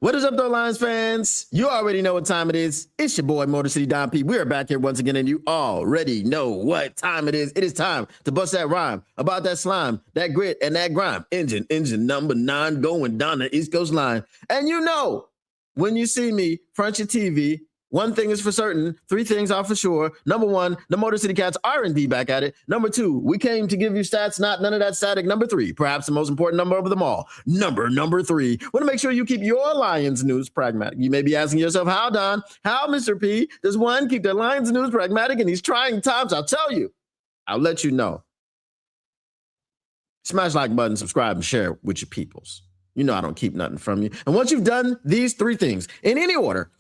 What is up, though, Lions fans? You already know what time it is. It's your boy, Motor City Don P. We are back here once again, and you already know what time it is. It is time to bust that rhyme about that slime, that grit, and that grime. Engine number 9 going down the East Coast line. And you know, when you see me front your TV, one thing is for certain, 3 things are for sure. Number 1, the Motor City Cats are indeed back at it. Number 2, we came to give you stats, not none of that static. Number 3, perhaps the most important number of them all. Number 3. Want to make sure you keep your Lions news pragmatic. You may be asking yourself, how, Don? How, Mr. P, does one keep their Lions news pragmatic in these trying times? I'll tell you. I'll let you know. Smash like button, subscribe, and share with your peoples. You know I don't keep nothing from you. And once you've done these 3 things, in any order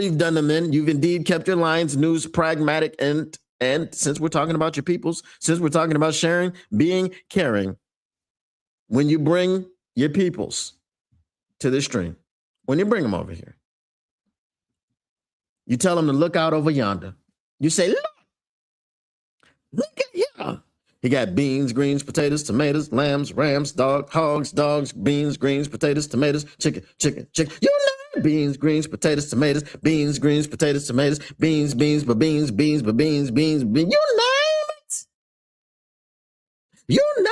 you've done them in, you've indeed kept your Lions news pragmatic. And since we're talking about your peoples, since we're talking about sharing, being caring, when you bring your peoples to the stream, when you bring them over here, you tell them to look out over yonder. You say, look at here. He got beans, greens, potatoes, tomatoes, lambs, rams, dogs, beans, greens, potatoes, tomatoes, chicken. You know, beans, greens, potatoes, tomatoes, beans, greens, potatoes, tomatoes, beans, beans. You name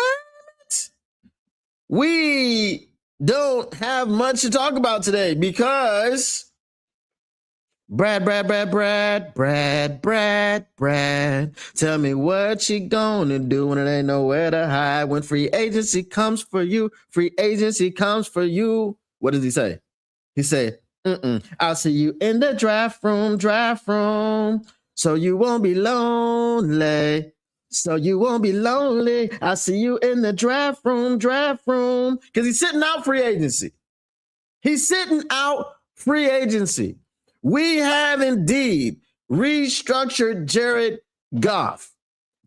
it. We don't have much to talk about today because Brad. Tell me what you gonna do when it ain't nowhere to hide. When free agency comes for you. What does he say? He said, I'll see you in the draft room. So you won't be lonely. I'll see you in the draft room. Because he's sitting out free agency. We have indeed restructured Jared Goff.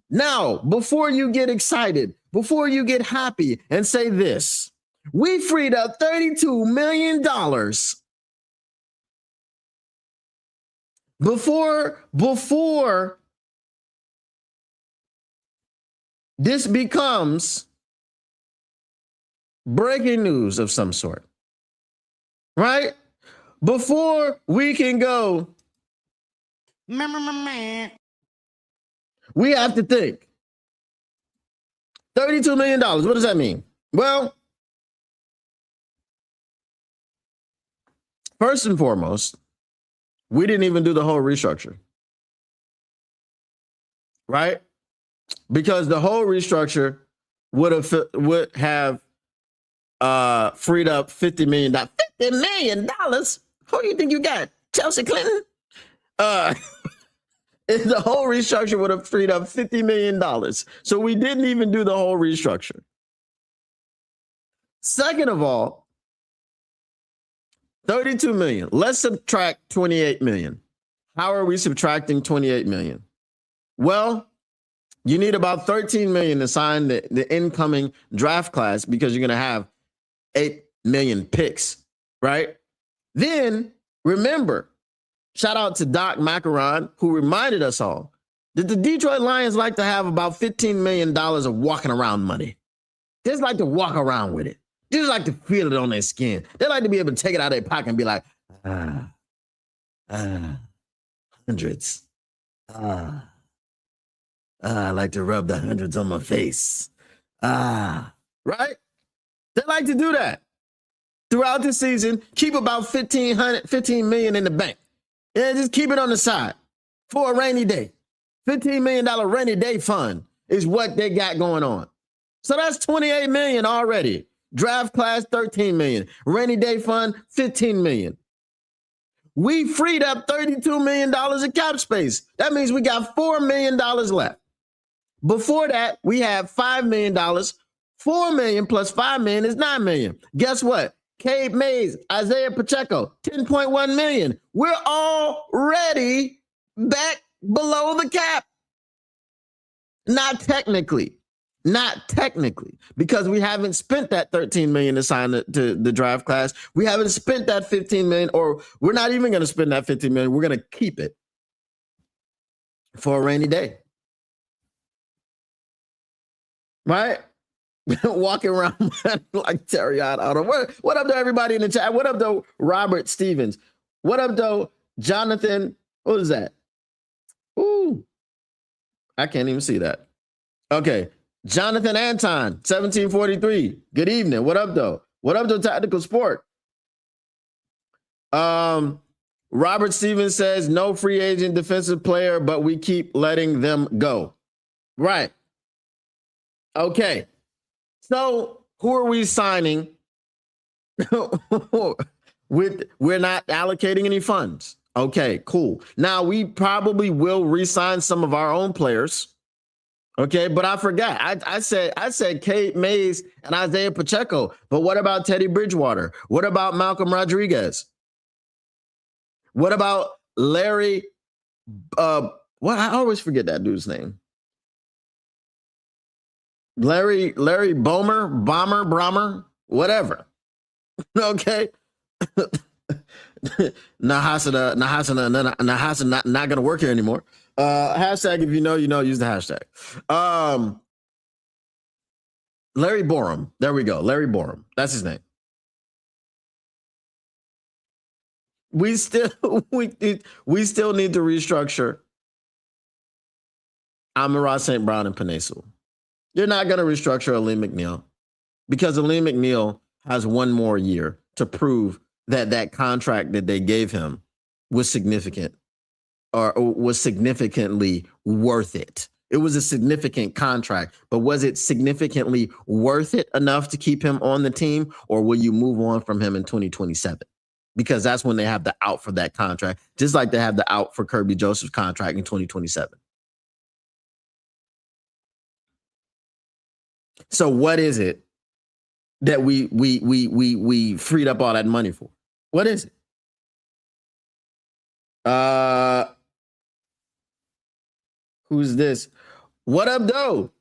Now, before you get excited, before you get happy and say this, we freed up $32 million before this becomes breaking news of some sort, right? Before we can go, we have to think. $32 million, what does that mean? Well, first and foremost, we didn't even do the whole restructure, right? Because the whole restructure would have freed up $50 million. $50 million? Who do you think you got? Chelsea Clinton? The whole restructure would have freed up $50 million. So we didn't even do the whole restructure. Second of all, $32 million. Let's subtract $28 million. How are we subtracting $28 million? Well, you need about $13 million to sign the incoming draft class because you're going to have 8 million picks, right? Then remember, shout out to Doc Macaron, who reminded us all that the Detroit Lions like to have about $15 million of walking around money. They just like to walk around with it. They just like to feel it on their skin. They like to be able to take it out of their pocket and be like, hundreds. I like to rub the hundreds on my face. Right? They like to do that. Throughout the season, keep about 15 million in the bank. Yeah, just keep it on the side for a rainy day. $15 million rainy day fund is what they got going on. So that's $28 million already. Draft class, $13 million. Rainy day fund, $15 million. We freed up $32 million in cap space. That means we got $4 million left. Before that, we have $5 million. $4 million plus $5 million is $9 million. Guess what? Cade Mays, Isaiah Pacheco, $10.1 million. We're already back below the cap. Not technically, because we haven't spent that $13 million to sign the draft class. We haven't spent that $15 million, or we're not even going to spend that $15 million. We're going to keep it for a rainy day. Right? Walking around like Terry Otto. What up, though, everybody in the chat? What up, though, Robert Stevens? What up, though, Jonathan? What is that? Ooh, I can't even see that. Okay, Jonathan Anton, 1743. Good evening. What up, though? What up, though, Tactical Sport? Robert Stevens says no free agent defensive player, but we keep letting them go. Right. Okay. So who are we signing? We're not allocating any funds. Okay, cool. Now we probably will re-sign some of our own players. Okay, but I forgot. I said Kate Mays and Isaiah Pacheco. But what about Teddy Bridgewater? What about Malcolm Rodriguez? What about Larry? What I always forget that dude's name. Larry Bomber, whatever. Okay. Nahasa not gonna work here anymore. Hashtag if you know, use the hashtag. Larry Borum. There we go. Larry Borum. That's his name. We still need to restructure Amon-Ra St. Brown and Penei Sewell. You're not going to restructure Aleem McNeil because Aleem McNeil has one more year to prove that contract that they gave him was significant or was significantly worth it. It was a significant contract, but was it significantly worth it enough to keep him on the team, or will you move on from him in 2027? Because that's when they have the out for that contract, just like they have the out for Kirby Joseph's contract in 2027. So what is it that we freed up all that money for? What is it? Who's this? What up, though?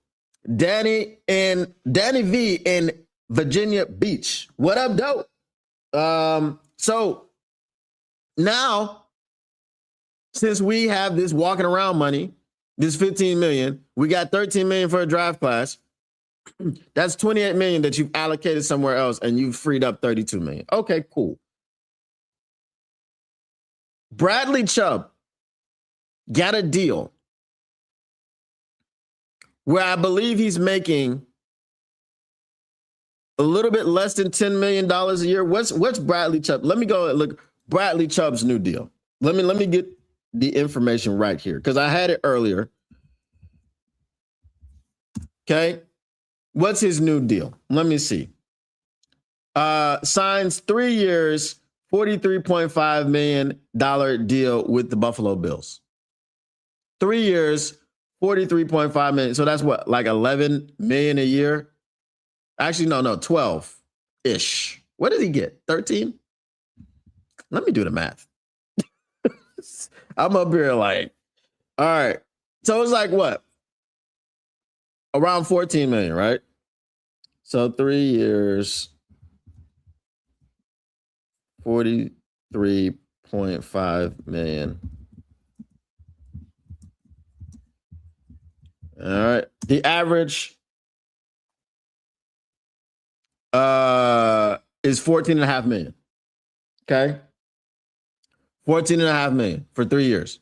Danny V in Virginia Beach. What up, though? So now, since we have this walking around money, this $15 million, we got $13 million for a draft class. That's $28 million that you've allocated somewhere else, and you've freed up $32 million. Okay, cool. Bradley Chubb got a deal where I believe he's making a little bit less than $10 million a year. What's Bradley Chubb? Let me go and look Bradley Chubb's new deal. Let me get the information right here because I had it earlier. Okay. What's his new deal? Let me see. Signs 3 years, $43.5 million deal with the Buffalo Bills. 3 years, $43.5 million. So that's what, like $11 million a year? Actually, no, 12-ish. What did he get? 13? Let me do the math. I'm up here like, all right. So it's like what? Around 14 million, right? So 3 years, 43.5 million. All right. The average is 14.5 million. Okay. 14.5 million for 3 years.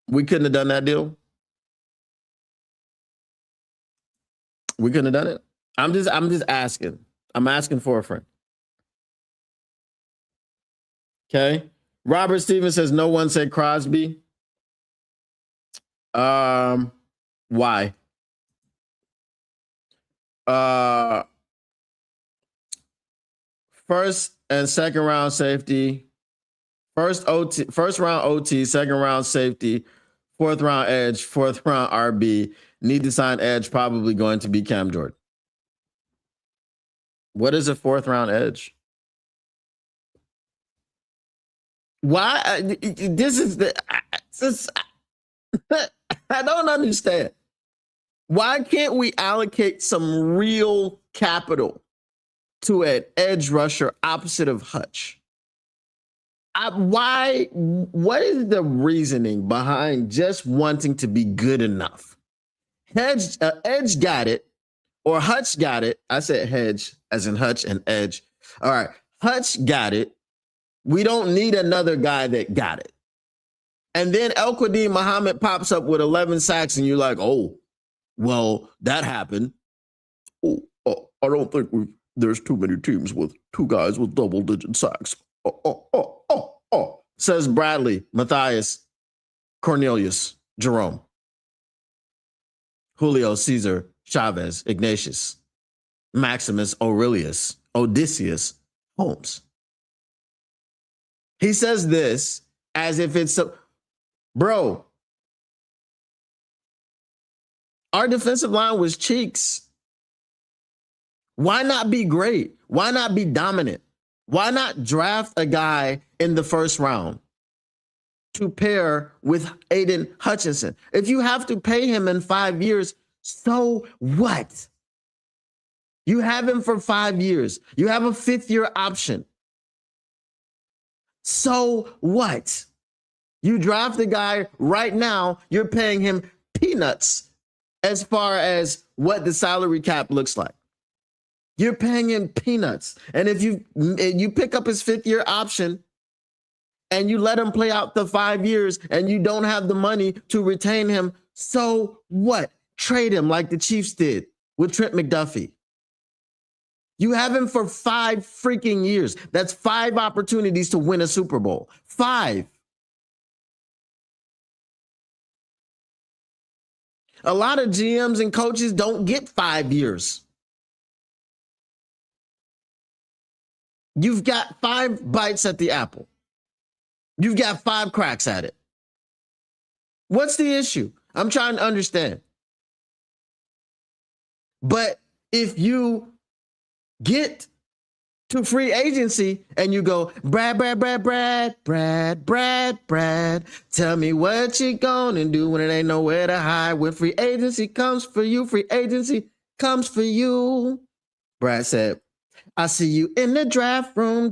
We couldn't have done that deal. We couldn't have done it. I'm just asking. I'm asking for a friend. Okay. Robert Stevens says no one said Crosby. Why? First and second round safety. First round OT, second round safety, fourth round edge, fourth round RB. Need to sign edge, probably going to be Cam Jordan. What is a fourth round edge? Why? This is the. I don't understand. Why can't we allocate some real capital to an edge rusher opposite of Hutch? What is the reasoning behind just wanting to be good enough? Edge got it, or Hutch got it. I said Hedge as in Hutch and Edge. All right, Hutch got it. We don't need another guy that got it. And then El Qadim Muhammad pops up with 11 sacks, and you're like, oh, well, that happened. Oh, I don't think there's too many teams with two guys with double-digit sacks. Says Bradley, Matthias, Cornelius, Jerome, Julio, Caesar, Chavez, Ignatius, Maximus, Aurelius, Odysseus, Holmes. He says this as if it's bro, our defensive line was cheeks. Why not be great? Why not be dominant? Why not draft a guy in the first round to pair with Aiden Hutchinson? If you have to pay him in 5 years, so what? You have him for 5 years. You have a 5th-year option. So what? You draft the guy right now, you're paying him peanuts as far as what the salary cap looks like. You're paying him peanuts. And if you pick up his 5th-year option and you let him play out the 5 years and you don't have the money to retain him, so what? Trade him like the Chiefs did with Trent McDuffie. You have him for 5 freaking years. That's 5 opportunities to win a Super Bowl. 5. A lot of GMs and coaches don't get 5 years. You've got 5 bites at the apple. You've got 5 cracks at it. What's the issue? I'm trying to understand. But if you get to free agency and you go, Brad, tell me what you gonna do when it ain't nowhere to hide. When free agency comes for you, free agency comes for you. Brad said, I see you in the draft room,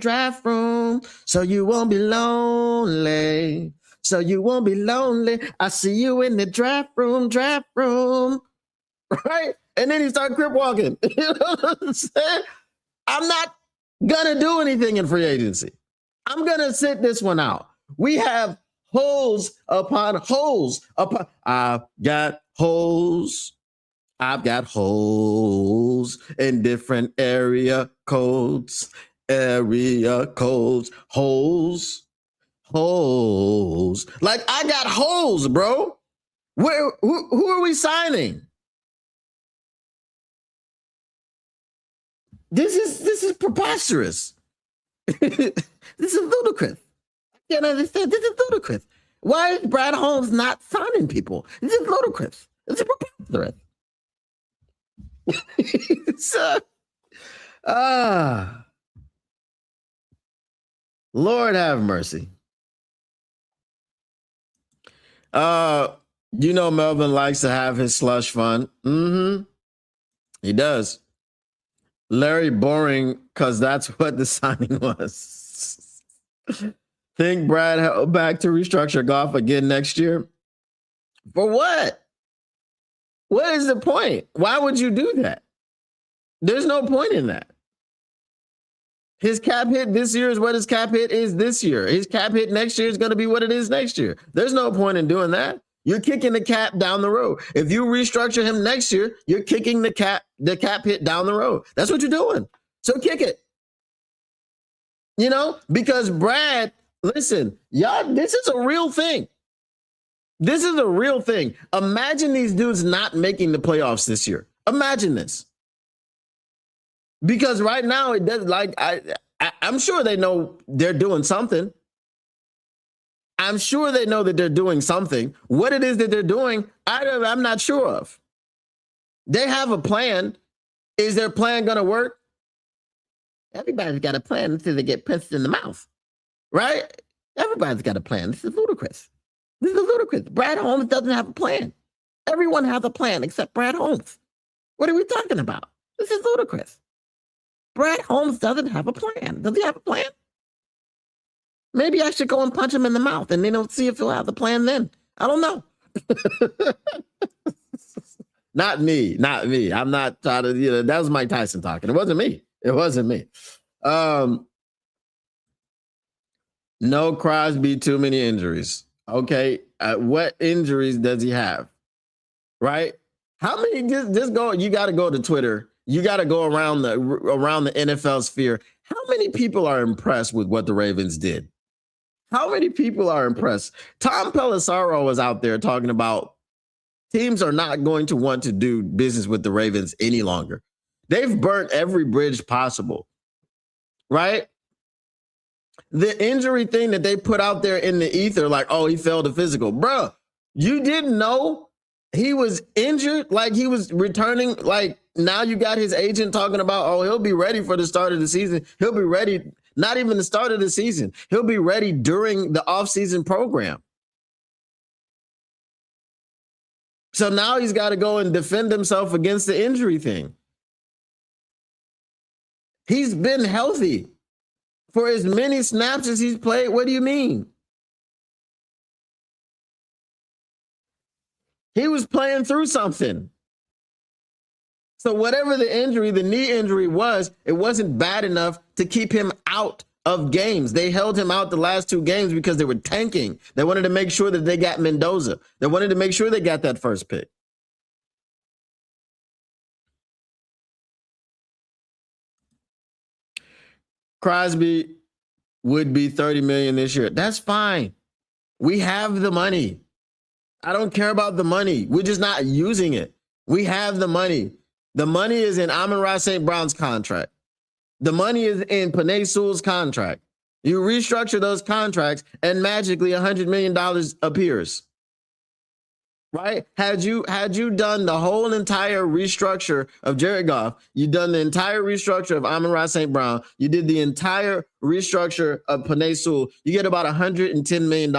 so you won't be lonely. So you won't be lonely. I see you in the draft room. Right? And then he started crip walking. You know what I'm saying? I'm not gonna do anything in free agency. I'm gonna sit this one out. We have holes upon holes upon. I've got holes in different area codes, holes. Like I got holes, bro. Who are we signing? This is preposterous. This is ludicrous. I can't understand. This is ludicrous. Why is Brad Holmes not signing people? This is ludicrous. This is preposterous. Lord have mercy. You know Melvin likes to have his slush fund. He does. Larry boring, because that's what the signing was. Think Brad held back to restructure Goff again next year? For what? What is the point? Why would you do that? There's no point in that. His cap hit this year is what his cap hit is this year. His cap hit next year is going to be what it is next year. There's no point in doing that. You're kicking the cap down the road. If you restructure him next year, you're kicking the cap hit down the road. That's what you're doing. So kick it. You know, because Brad, listen, y'all, this is a real thing. This is a real thing. Imagine these dudes not making the playoffs this year. Imagine this. Because right now it does, like I'm sure they know they're doing something. I'm sure they know that they're doing something. What it is that they're doing, I'm not sure of. They have a plan. Is their plan going to work? Everybody's got a plan until they get punched in the mouth, right? Everybody's got a plan. This is ludicrous. Brad Holmes doesn't have a plan. Everyone has a plan except Brad Holmes. What are we talking about? This is ludicrous. Brad Holmes doesn't have a plan. Does he have a plan? Maybe I should go and punch him in the mouth and then see if he'll have the plan then. I don't know. Not me. I'm not trying to, that was Mike Tyson talking. It wasn't me. No Crosby, too many injuries. Okay. What injuries does he have? Right? How many, just go, you got to go to Twitter. You got to go around the NFL sphere. How many people are impressed with what the Ravens did? How many people are impressed? Tom Pelissero was out there talking about teams are not going to want to do business with the Ravens any longer. They've burnt every bridge possible, right? The injury thing that they put out there in the ether, like, oh, he failed a physical. Bruh, you didn't know he was injured? Like he was returning? Like now you got his agent talking about, oh, he'll be ready for the start of the season. He'll be ready. Not even the start of the season. He'll be ready during the offseason program. So now he's got to go and defend himself against the injury thing. He's been healthy for as many snaps as he's played. What do you mean? He was playing through something. So whatever the injury, the knee injury was, it wasn't bad enough to keep him out of games. They held him out the last 2 games because they were tanking. They wanted to make sure that they got Mendoza. They wanted to make sure they got that first pick. Crosby would be $30 million this year. That's fine. We have the money. I don't care about the money. We're just not using it. We have the money. The money is in Amon-Ra St. Brown's contract. The money is in Penei Sewell's contract. You restructure those contracts and magically $100 million appears. Right? Had you done the whole entire restructure of Jared Goff, you done the entire restructure of Amon-Ra St. Brown, you did the entire restructure of Penei Sewell, you get about $110 million.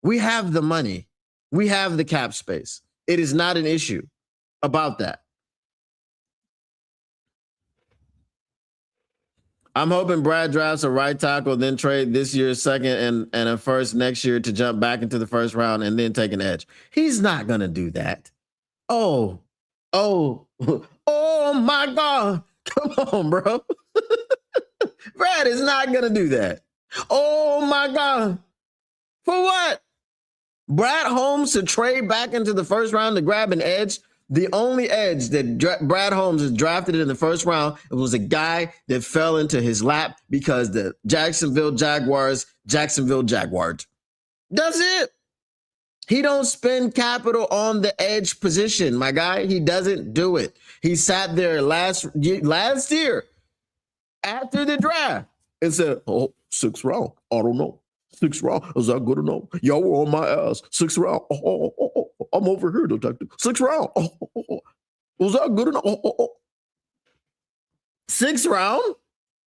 We have the money. We have the cap space. It is not an issue about that. I'm hoping Brad drafts a right tackle, then trade this year's second and a first next year to jump back into the first round and then take an edge. He's not going to do that. Oh my God. Come on, bro. Brad is not going to do that. Oh my God. For what? Brad Holmes to trade back into the first round to grab an edge? The only edge that Brad Holmes has drafted in the first round, it was a guy that fell into his lap because the Jacksonville Jaguars. That's it. He don't spend capital on the edge position, my guy. He doesn't do it. He sat there last year after the draft and said, oh, 6th round. I don't know. 6th round. Is that good enough? Y'all were on my ass. 6th round. I'm over here, detective. 6th round. Was that good enough? 6th round?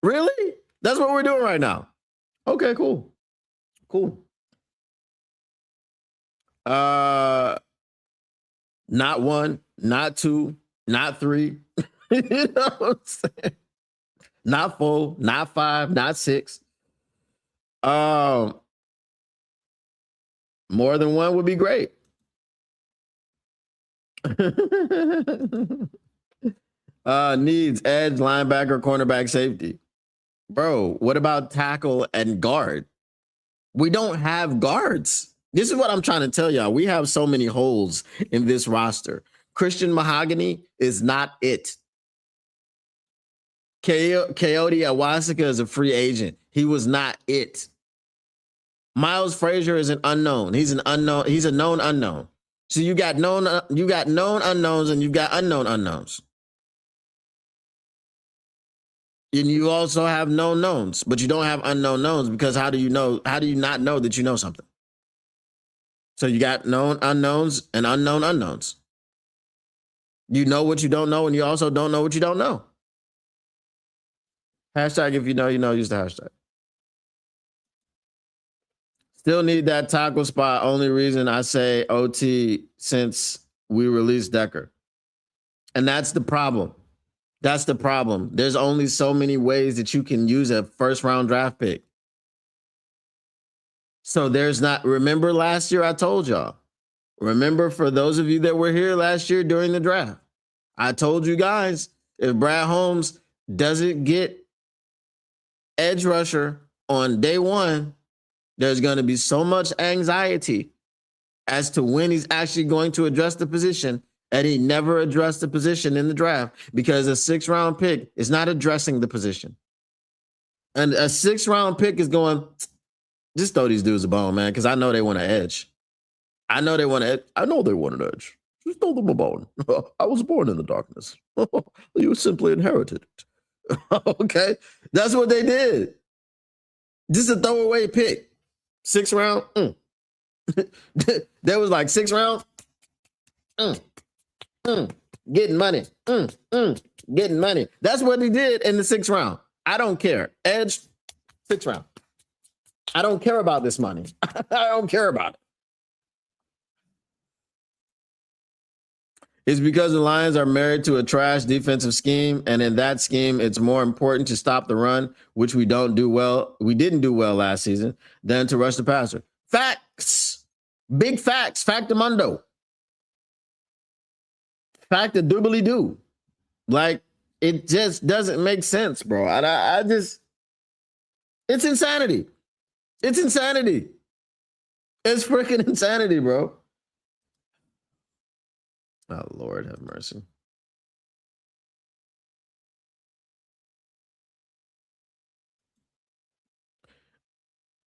Really? That's what we're doing right now. Okay, cool. Not 1, not 2, not 3. You know what I'm saying? Not 4, not 5, not 6. More than 1 would be great. Needs edge, linebacker, cornerback, safety. Bro, what about tackle and guard? We don't have guards. This is what I'm trying to tell y'all. We have so many holes in this roster. Christian Mahogany is not it. Coyote Awasika is a free agent. He was not it. Miles Frazier is an unknown. He's an unknown. He's a known unknown. So you got known unknowns and you've got unknown unknowns. And you also have known knowns, but you don't have unknown knowns because how do you not know that you know something? So you got known unknowns and unknown unknowns. You know what you don't know, and you also don't know what you don't know. Hashtag if you know, use the hashtag. Still need that tackle spot. Only reason I say OT since we released Decker. And that's the problem. There's only so many ways that you can use a first round draft pick. So there's not, remember last year I told y'all, remember for those of you that were here last year during the draft, I told you guys, if Brad Holmes doesn't get edge rusher on day one, there's going to be so much anxiety as to when he's actually going to address the position, and he never addressed the position in the draft because a 6th-round pick is not addressing the position. And a 6th-round pick is going, just throw these dudes a bone, man, because I know they want an edge. I know they want an edge. Just throw them a bone. I was born in the darkness. You simply inherited it. Okay? That's what they did. Just a throwaway pick. 6th round. There was like 6 rounds. Getting money. Getting money. That's what he did in the 6th round. I don't care. Edge, 6th round. I don't care about this money. I don't care about it. It's because the Lions are married to a trash defensive scheme, and in that scheme, it's more important to stop the run, which we don't do well. We didn't do well last season, than to rush the passer. Facts. Big facts. Factamundo. Fact-a-doobly-doo. Like, it just doesn't make sense, bro. I just, it's insanity. It's insanity. It's freaking insanity, bro. Oh, Lord have mercy.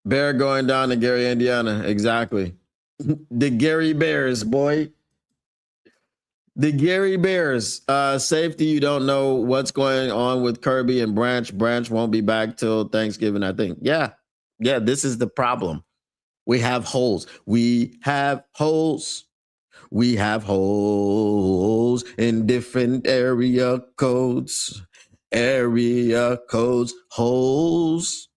Bear going down to Gary, Indiana. Exactly. The Gary Bears, boy. The Gary Bears. Safety, you don't know what's going on with Kirby and Branch. Branch won't be back till Thanksgiving, I think. Yeah, this is the problem. We have holes. We have holes in different area codes. Holes.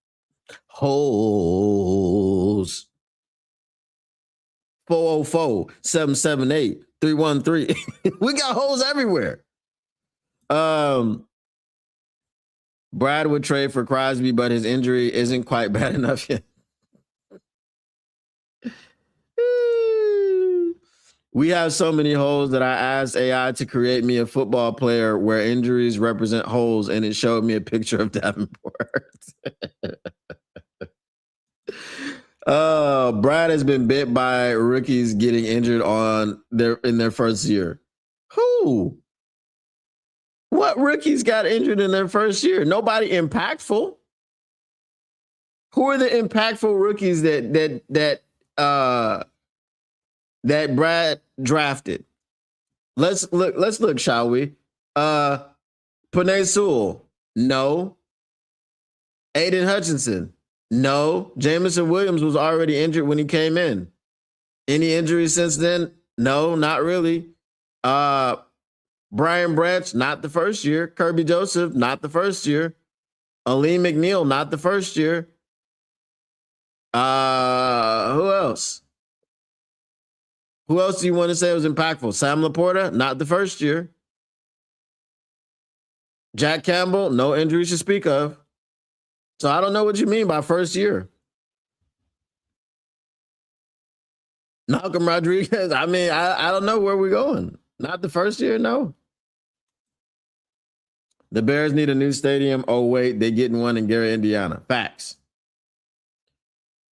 404-778-313. We got holes everywhere. Brad would trade for Crosby, but his injury isn't quite bad enough yet. We have so many holes that I asked AI to create me a football player where injuries represent holes, and it showed me a picture of Davenport. Brad has been bit by rookies getting injured in their first year. Who? What rookies got injured in their first year? Nobody impactful. Who are the impactful rookies that Brad drafted? Let's look, shall we? Penei Sewell, no. Aiden Hutchinson, no. Jamison Williams was already injured when he came in. Any injuries since then? No, not really. Brian Branch, not the first year. Kirby Joseph, not the first year. Aleem McNeil, not the first year. Who else? Who else do you want to say was impactful? Sam Laporta, not the first year. Jack Campbell, no injuries to speak of. So I don't know what you mean by first year. Malcolm Rodriguez, I mean, I don't know where we're going. Not the first year, no. The Bears need a new stadium. Oh, wait, they're getting one in Gary, Indiana. Facts.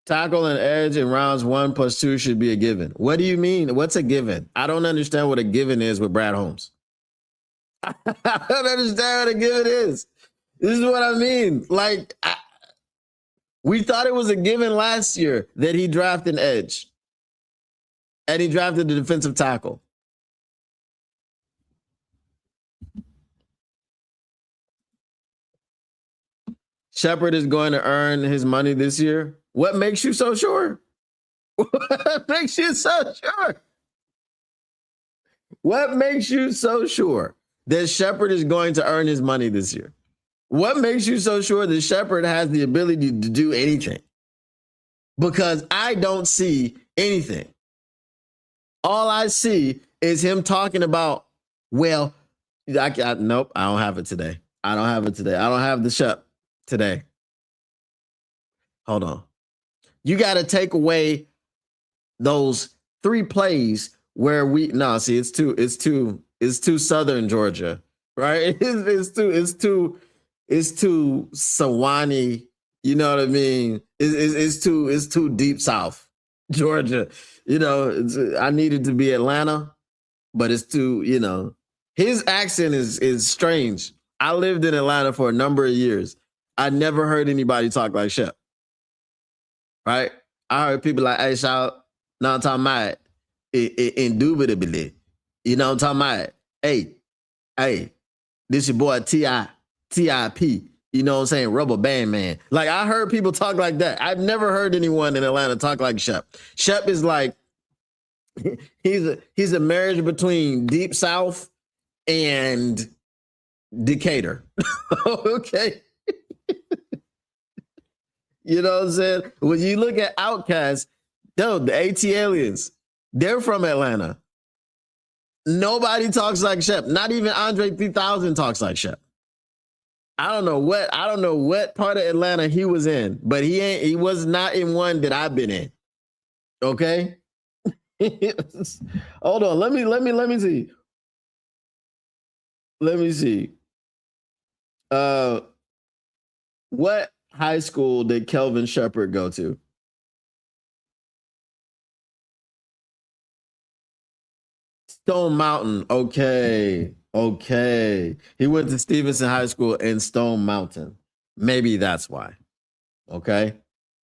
Tackle and edge in rounds 1+2 should be a given. What do you mean? What's a given? I don't understand what a given is with Brad Holmes. I don't understand what a given is. This is what I mean. Like, we thought it was a given last year that he drafted an edge. And he drafted the defensive tackle. Shepard is going to earn his money this year. What makes you so sure? What makes you so sure? What makes you so sure that Shepard is going to earn his money this year? What makes you so sure that Shepard has the ability to do anything? Because I don't see anything. All I see is him talking about, well, nope, I don't have it today. I don't have the Shep today. Hold on. You got to take away those 3 plays where it's too Southern Georgia, right? It's too Sewanee. You know what I mean? It's too deep South Georgia. I needed to be Atlanta, but it's too. His accent is strange. I lived in Atlanta for a number of years. I never heard anybody talk like Shep. Right? I heard people like, hey, shout, no, I'm talking about indubitably. You know what I'm talking about? Hey, this your boy TIP. You know what I'm saying? Rubber Band Man. Like, I heard people talk like that. I've never heard anyone in Atlanta talk like Shep. Shep is like, he's a marriage between Deep South and Decatur. Okay. You know what I'm saying? When you look at Outkast, the AT Aliens, they're from Atlanta. Nobody talks like Shep. Not even Andre 3000 talks like Shep. I don't know what part of Atlanta he was in, but he was not in one that I've been in. Okay? Hold on. Let me see. Let me see. What high school did Kelvin Shepard go to? Stone Mountain. Okay. He went to Stevenson High School in Stone Mountain. Maybe that's why. Okay.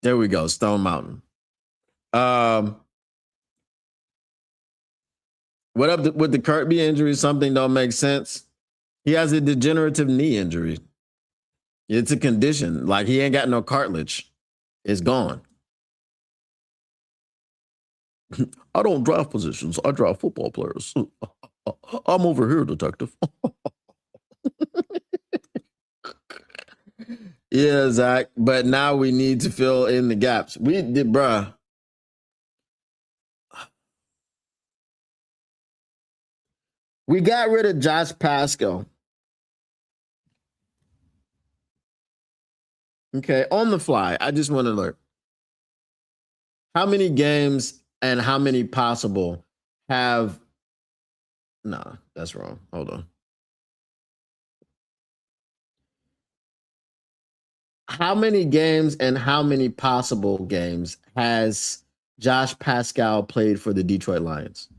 There we go. Stone Mountain. What up with the Kirby injury? Something don't make sense. He has a degenerative knee injury. It's a condition. Like, he ain't got no cartilage. It's gone. I don't draft positions. I draft football players. I'm over here, detective. Yeah, Zach. But now we need to fill in the gaps. We did, bruh. We got rid of Josh Pascal. Okay, on the fly. I just want to learn how many games and how many possible have. Nah, that's wrong. Hold on. How many games and how many possible games has Josh Pascal played for the Detroit Lions?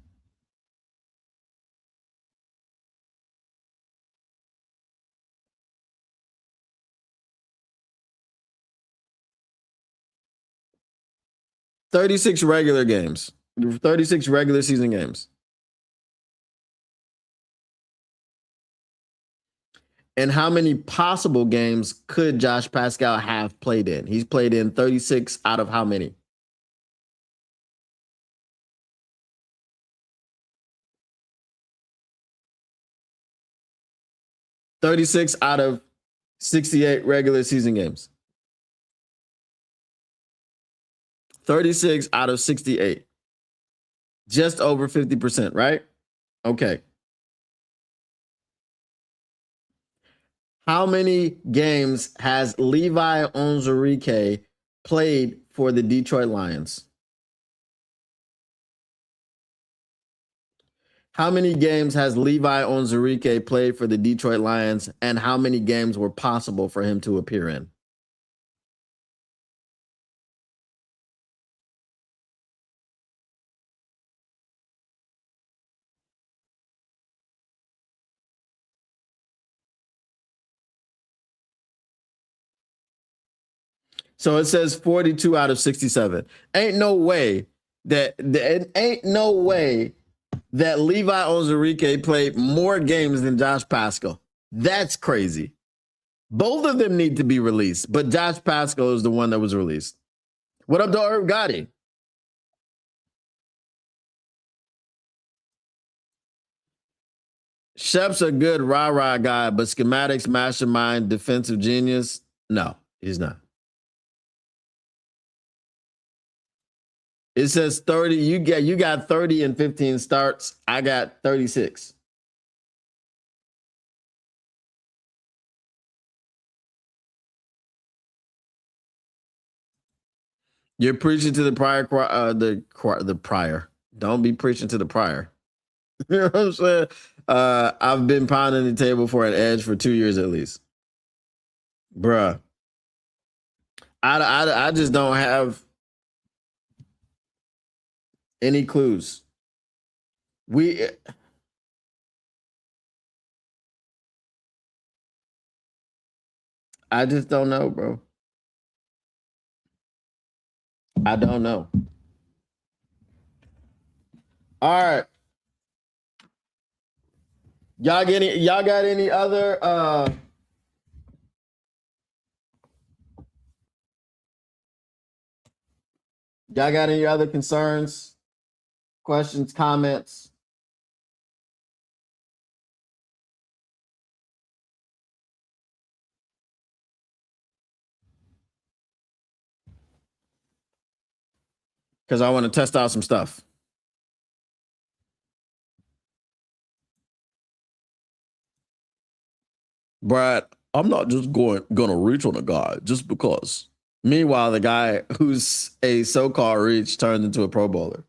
$36 regular games. 36 regular season games. And how many possible games could Josh Pascal have played in? He's played in 36 out of how many? $36 out of 68 regular season games. 36 out of 68. Just over 50%, right? Okay. How many games has Levi Onwuzurike played for the Detroit Lions? How many games has Levi Onwuzurike played for the Detroit Lions, and how many games were possible for him to appear in? So it says 42 out of 67. Ain't no way that Levi Onwuzurike played more games than Josh Pascal. That's crazy. Both of them need to be released, but Josh Pascal is the one that was released. What up to Herb Gotti? Shep's a good rah-rah guy, but schematics, mastermind, defensive genius. No, he's not. It says 30. You got 30 and 15 starts. I got 36. You're preaching to the prior. Don't be preaching to the prior. You know what I'm saying? I've been pounding the table for an edge for 2 years at least. Bruh. I just don't have any clues. I just don't know, bro. I don't know. All right. Y'all got any other y'all got any other concerns, questions, comments? Because I want to test out some stuff. Brad, I'm not just gonna reach on a guy just because. Meanwhile, the guy who's a so-called reach turned into a Pro Bowler.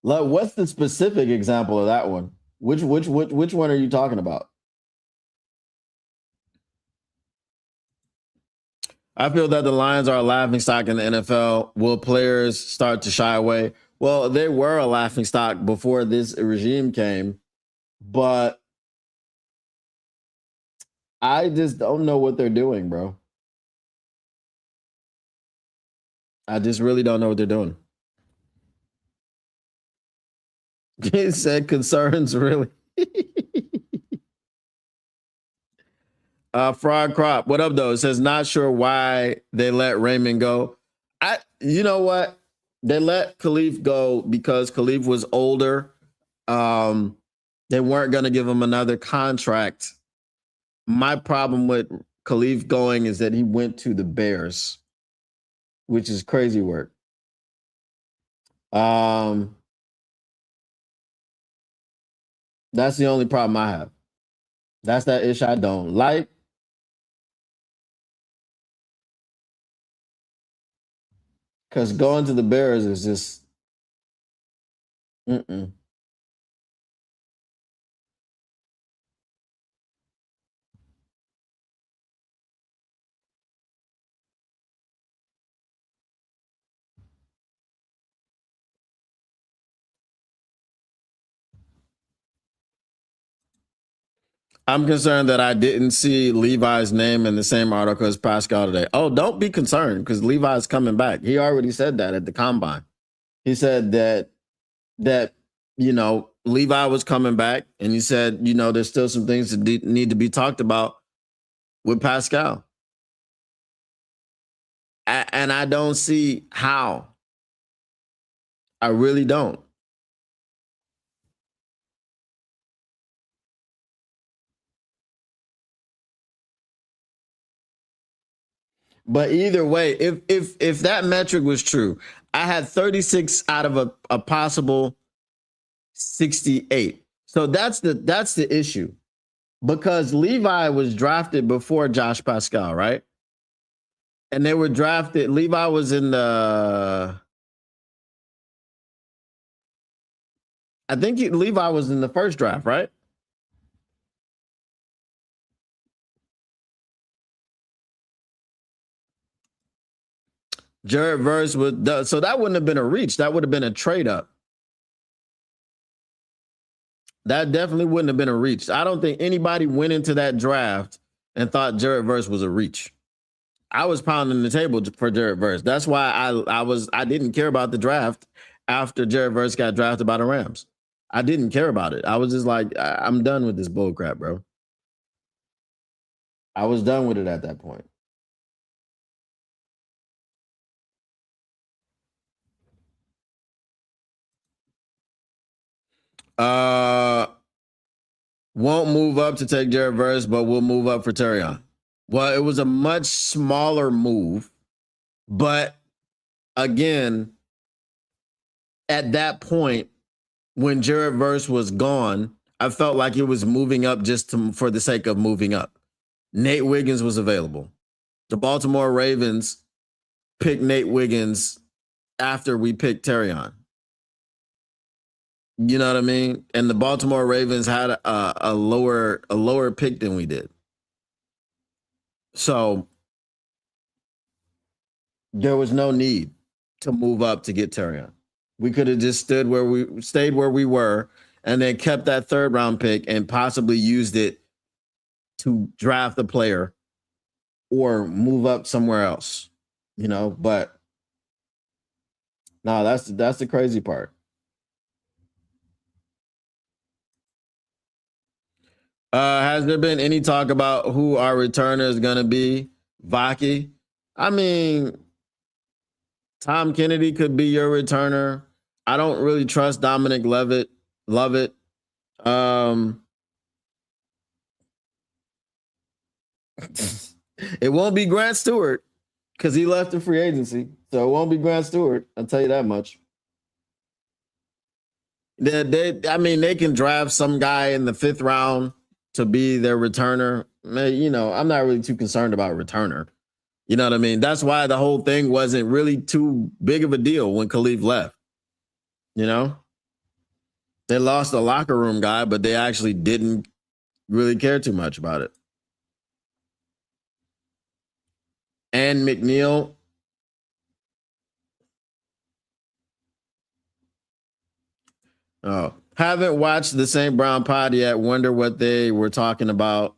What's the specific example of that one? Which one are you talking about? I feel that the Lions are a laughingstock in the NFL. Will players start to shy away? Well, they were a laughingstock before this regime came, but I just don't know what they're doing, bro. I just really don't know what they're doing. He said concerns, really. Frog Crop, what up though? It says not sure why they let Raymond go. You know what? They let Khalif go because Khalif was older. They weren't going to give him another contract. My problem with Khalif going is that he went to the Bears, which is crazy work. That's the only problem I have. That's that ish I don't like. Because going to the Bears is just, I'm concerned that I didn't see Levi's name in the same article as Pascal today. Oh, don't be concerned because Levi's coming back. He already said that at the combine. He said that Levi was coming back, and he said there's still some things that need to be talked about with Pascal, and I don't see how. I really don't. But either way, if that metric was true, I had 36 out of a possible 68. So that's the issue. Because Levi was drafted before Josh Pascal, right? And they were drafted. Levi was in the I think Levi was in the first draft, right? Jared Verse would, so that wouldn't have been a reach. That would have been a trade up. That definitely wouldn't have been a reach. I don't think anybody went into that draft and thought Jared Verse was a reach. I was pounding the table for Jared Verse. That's why I didn't care about the draft after Jared Verse got drafted by the Rams. I didn't care about it. I was just like, I'm done with this bull crap, bro. I was done with it at that point. Won't move up to take Jared Verse, but we'll move up for Terrion. Well, it was a much smaller move, but again, at that point, when Jared Verse was gone, I felt like it was moving up just for the sake of moving up. Nate Wiggins was available. The Baltimore Ravens pick Nate Wiggins after we picked Terrion. You know what I mean? And the Baltimore Ravens had a lower pick than we did. So there was no need to move up to get Terrion. We could have just stayed where we were and then kept that third round pick and possibly used it to draft a player or move up somewhere else. You know, but no, that's the crazy part. Has there been any talk about who our returner is going to be? Vaki? I mean, Tom Kennedy could be your returner. I don't really trust Dominic Levitt. Love it. It won't be Grant Stewart because he left the free agency. So it won't be Grant Stewart. I'll tell you that much. They can draft some guy in the 5th round to be their returner. You know, I'm not really too concerned about returner. You know what I mean? That's why the whole thing wasn't really too big of a deal when Khalif left. You know, they lost a locker room guy, but they actually didn't really care too much about it. And McNeil. Oh, haven't watched the St. Brown pod yet. Wonder what they were talking about.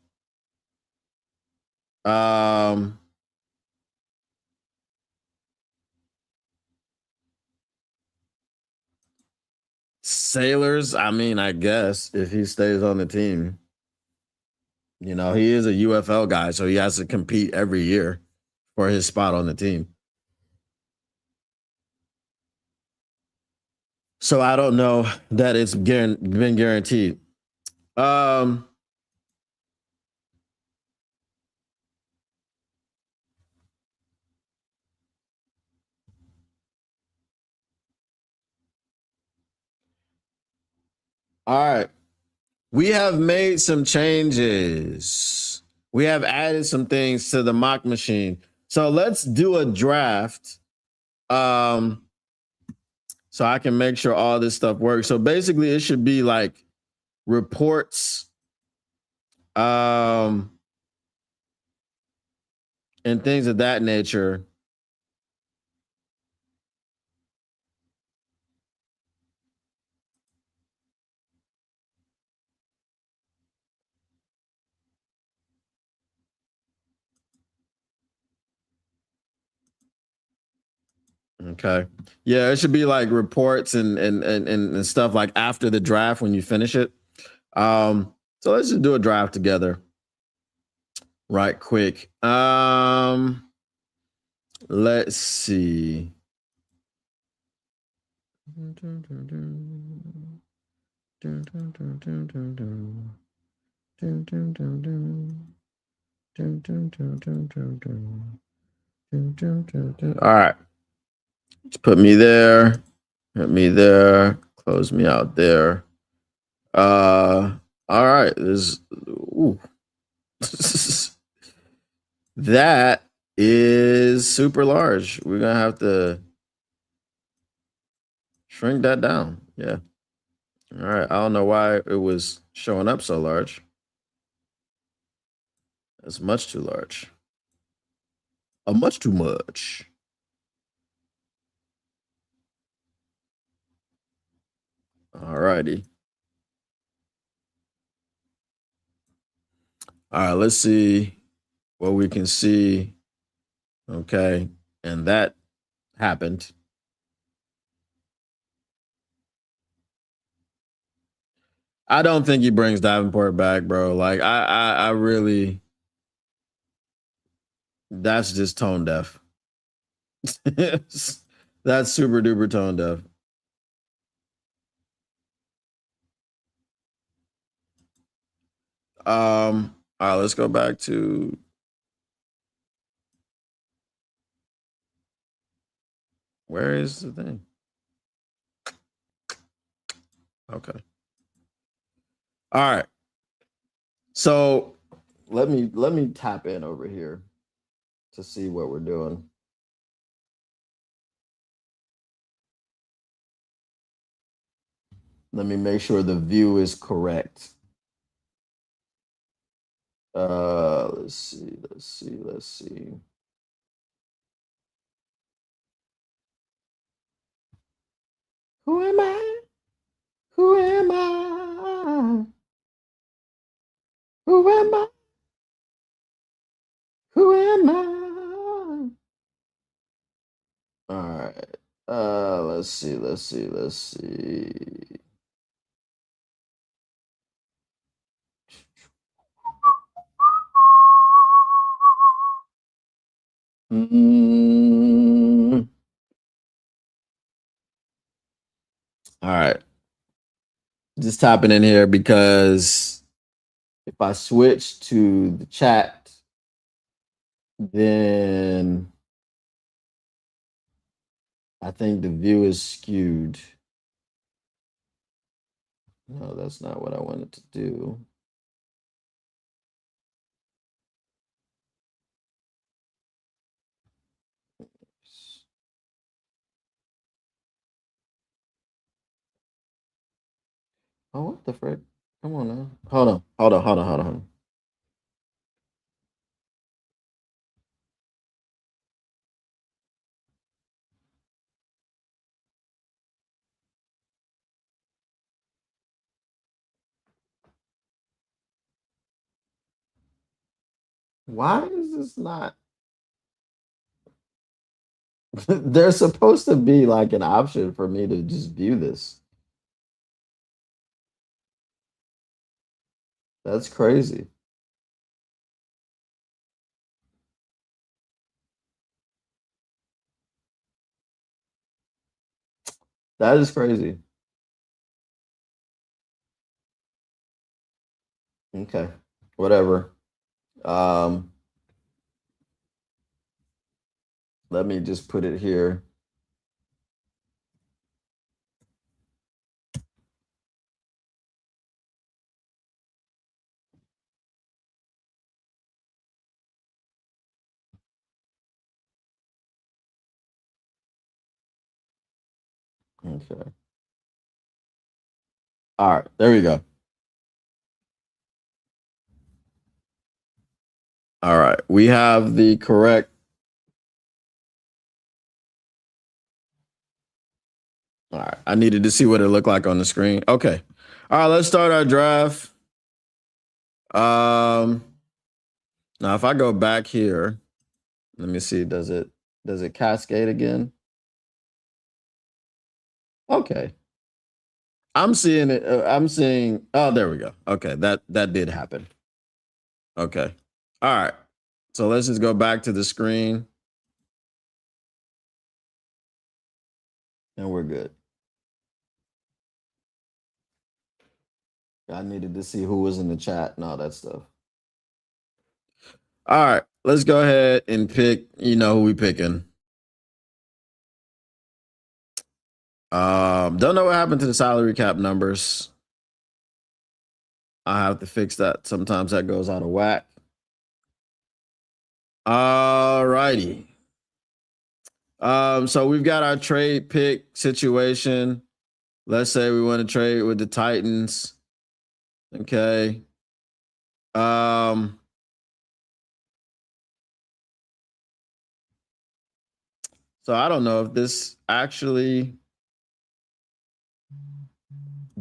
Sailors, I mean, I guess if he stays on the team, you know, he is a UFL guy, so he has to compete every year for his spot on the team. So I don't know that it's been guaranteed. All right. We have made some changes. We have added some things to the mock machine. So let's do a draft. So I can make sure all this stuff works. So basically it should be like reports and things of that nature. Okay. Yeah, it should be like reports and stuff like after the draft when you finish it. So let's just do a draft together. Right quick. Let's see. All right. Just put me there. Put me there. Close me out there. All right. That is super large. We're gonna have to shrink that down. Yeah. All right. I don't know why it was showing up so large. That's much too large. Much too much. All righty. All right, let's see what we can see. Okay. And that happened. I don't think he brings Davenport back, bro. Like I really that's just tone deaf. That's super duper tone deaf. All right, let's go back to where is the thing? Okay. All right. So let me tap in over here to see what we're doing. Let me make sure the view is correct. Let's see. Who am I? Who am I? Who am I? Who am I? All right. Let's see. Mm. All right. Just tapping in here because if I switch to the chat, then I think the view is skewed. No, that's not what I wanted to do. Oh, what the frick? Come on now. Hold on. Why is this not? There's supposed to be like an option for me to just view this. That's crazy. That is crazy. Okay. Whatever. Um, Let me just put it here. Okay. All right. There we go. All right. We have the correct. All right. I needed to see what it looked like on the screen. Okay. All right. Let's start our draft. Now if I go back here, let me see. Does it cascade again? Okay. I'm seeing it. I'm seeing. Oh, there we go. Okay, that did happen. Okay. All right. So let's just go back to the screen, and we're good. I needed to see who was in the chat and all that stuff. All right. Let's go ahead and pick. You know who we picking. Don't know what happened to the salary cap numbers. I have to fix that. Sometimes that goes out of whack. All righty. So we've got our trade pick situation. Let's say we want to trade with the Titans. Okay. So I don't know if this actually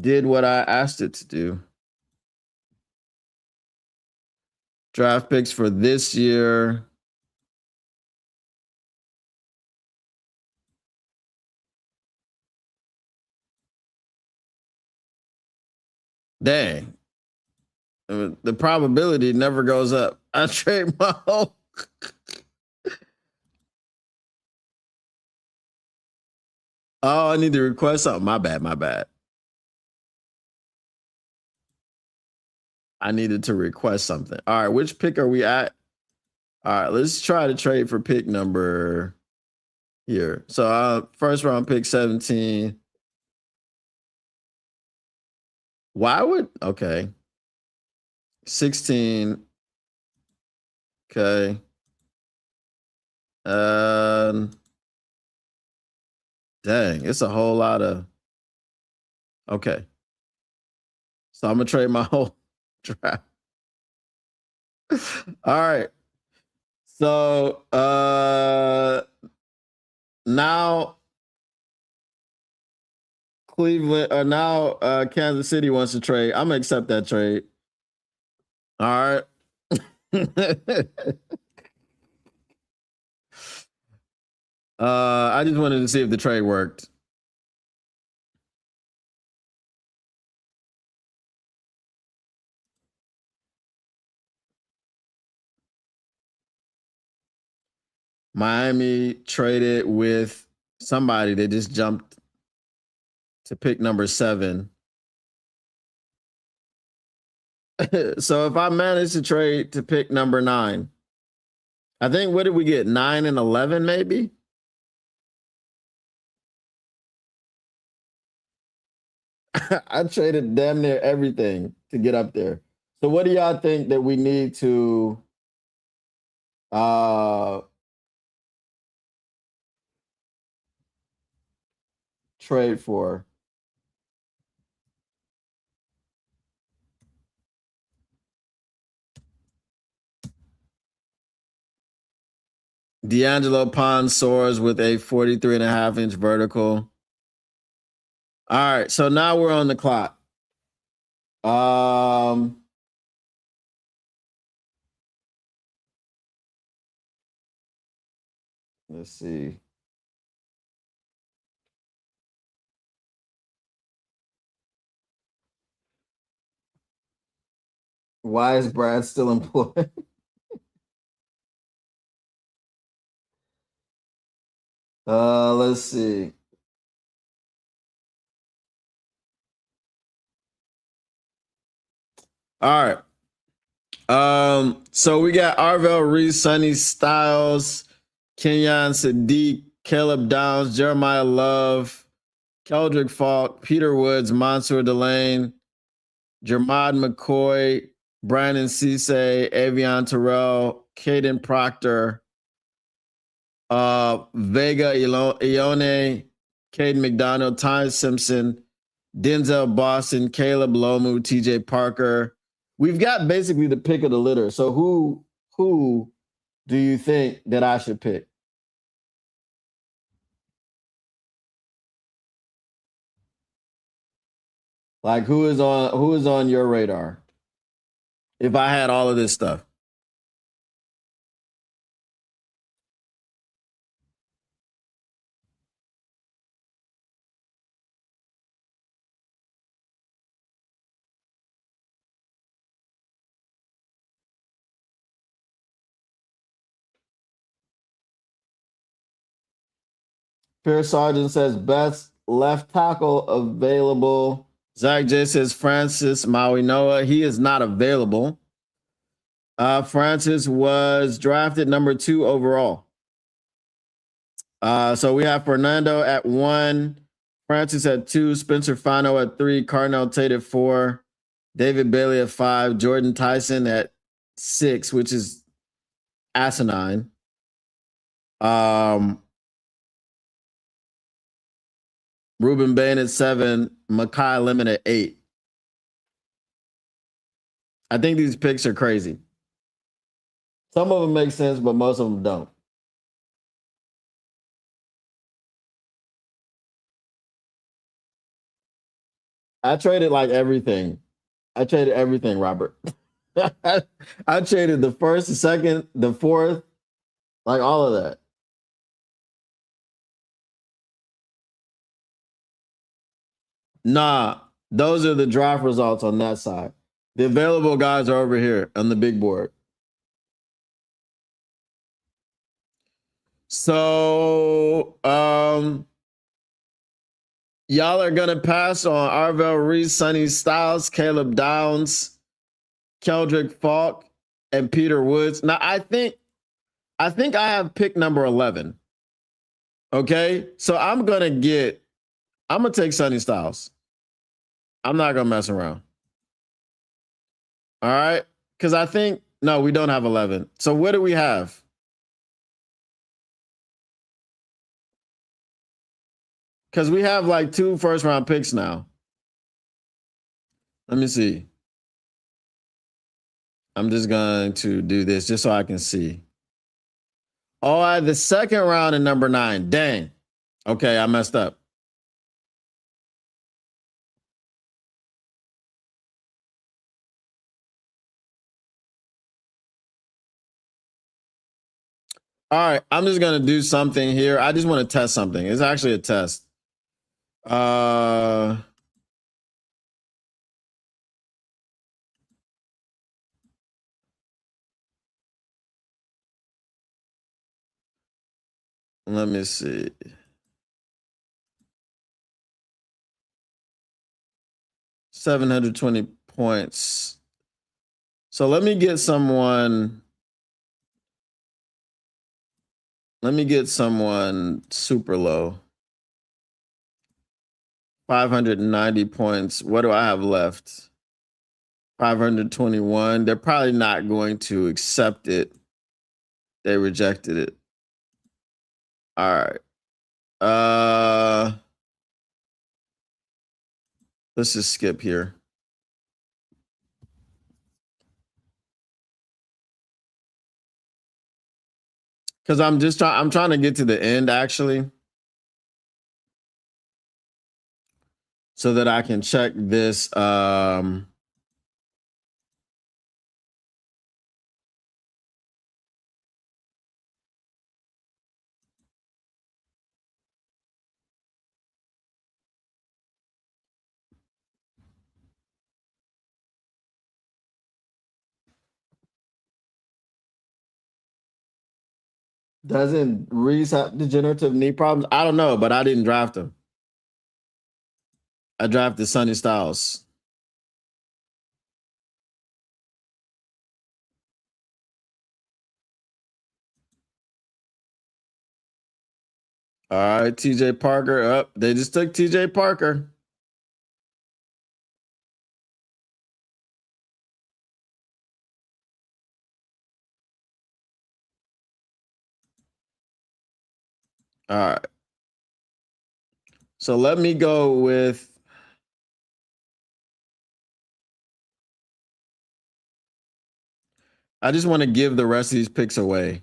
did what I asked it to do. Draft picks for this year. Dang. The probability never goes up. I trade my whole. Oh, I need to request something. My bad. I needed to request something. All right, which pick are we at? All right, let's try to trade for pick number here. So first round pick 17. Why would 16. Okay. Dang, it's a whole lot of okay. So I'm gonna trade my whole draft. All right. So now Cleveland or now Kansas City wants to trade. I'm gonna accept that trade. All right. I just wanted to see if the trade worked. Miami traded with somebody. They just jumped to pick number 7. So if I manage to trade to pick number 9, I think what did we get? 9 and 11, maybe? I traded damn near everything to get up there. So what do y'all think that we need to trade for? D'Angelo Pons soars with a 43.5-inch vertical. All right, so now we're on the clock. Let's see. Why is Brad still employed? Let's see. All right. So we got Arvell Reese, Sonny Styles, Kenyon Sadiq, Caleb Downs, Jeremiah Love, Keldrick Falk, Peter Woods, Mansour Delane, Jermad McCoy, Brandon Cisse, Avion Terrell, Caden Proctor, Vega Ione, Caden McDonald, Ty Simpson, Denzel Boston, Caleb Lomu, TJ Parker. We've got basically the pick of the litter. So who do you think that I should pick? Like who is on your radar? If I had all of this stuff. Pierce Sargent says best left tackle available. Zach J says Francis Maui Noah. He is not available. Francis was drafted number 2 overall. So we have Fernando at 1, Francis at 2, Spencer Fano at 3, Cardinal Tate at 4, David Bailey at 5, Jordan Tyson at 6, which is asinine. Ruben Bain at 7, Makai Lemon at 8. I think these picks are crazy. Some of them make sense, but most of them don't. I traded like everything. I traded everything, Robert. I traded the first, the second, the fourth, like all of that. Nah, those are the draft results on that side. The available guys are over here on the big board. So, y'all are gonna pass on Arvell Reese, Sonny Styles, Caleb Downs, Keldrick Falk, and Peter Woods. Now, I think I have pick number 11. Okay, so I'm gonna take Sonny Styles. I'm not gonna mess around. All right, because I think no, we don't have 11. So what do we have? Because we have like 2 first-round picks now. Let me see. I'm just going to do this just so I can see. Oh, the second round in number 9. Dang. Okay, I messed up. All right, I'm just gonna do something here. I just want to test something. It's actually a test. Let me see. $720 points. So let me get someone. Let me get someone super low. 590 points. What do I have left? 521. They're probably not going to accept it. They rejected it. All right. Let's just skip here. Because I'm trying to get to the end actually. So that I can check this. Doesn't Reese have degenerative knee problems? I don't know, but I didn't draft him. I drafted Sonny Styles. All right, TJ Parker up. They just took TJ Parker. All right. So let me go with I just want to give the rest of these picks away.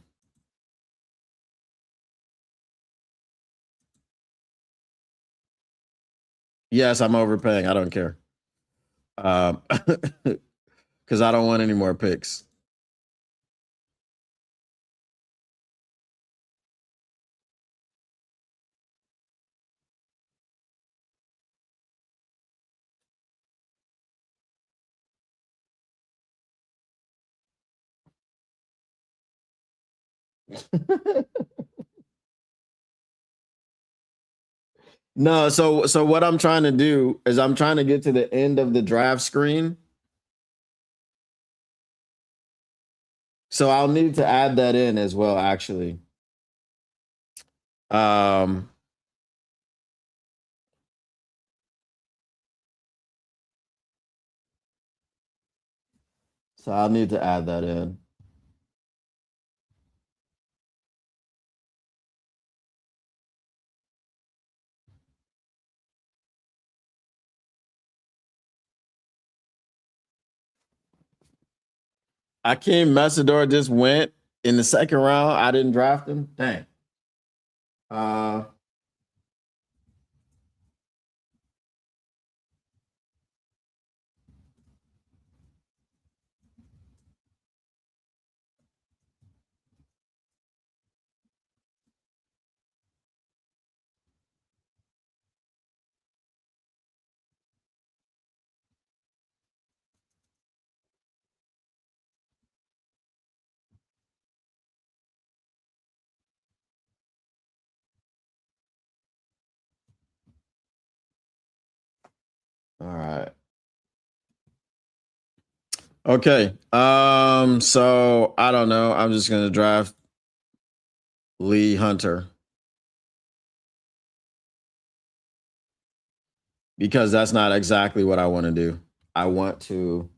Yes, I'm overpaying. I don't care. Because I don't want any more picks. No, so what I'm trying to do is I'm trying to get to the end of the draft screen. So I'll need to add that in as well, actually. Um, so I'll need to add that in. Akeem Messidor just went in the second round. I didn't draft him. Dang. Uh, all right. Okay. So I don't know. I'm just gonna draft Lee Hunter because that's not exactly what I want to do. I want to